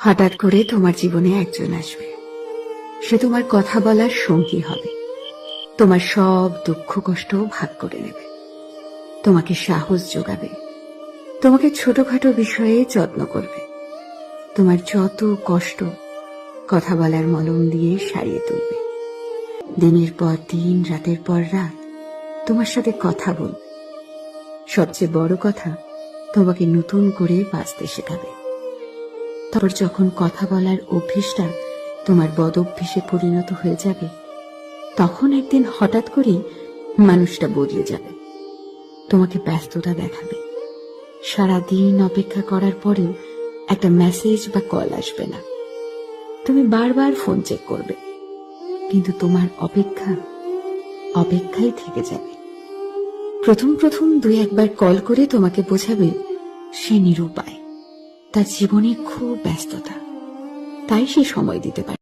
হঠাৎ করে তোমার জীবনে একজন আসবে। সে তোমার কথা বলার সঙ্গী হবে, তোমার সব দুঃখ কষ্ট ভাগ করে নেবে, তোমাকে সাহস যোগাবে, তোমাকে ছোটখাটো বিষয়ে যত্ন করবে, তোমার যত কষ্ট কথা বলার মলম দিয়ে সারিয়ে তুলবে। দিনের পর দিন, রাতের পর রাত তোমার সাথে কথা বলবে। সবচেয়ে বড় কথা, তোমাকে নতুন করে বাঁচতে শেখাবে। তারপর যখন কথা বলার অভ্যেসটা তোমার বদ অভ্যেসে পরিণত হয়ে যাবে, তখন একদিন হঠাৎ করেই মানুষটা বদলে যাবে, তোমাকে ব্যস্ততা দেখাবে। সারাদিন অপেক্ষা করার পরেও একটা মেসেজ বা কল আসবে না। তুমি বারবার ফোন চেক করবে, কিন্তু তোমার অপেক্ষাই থেকে যাবে। প্রথম প্রথম দুই একবার কল করে তোমাকে বোঝাবে সে নিরুপায়, তার জীবনে খুব ব্যস্ততা, তাই সে সময় দিতে পারে।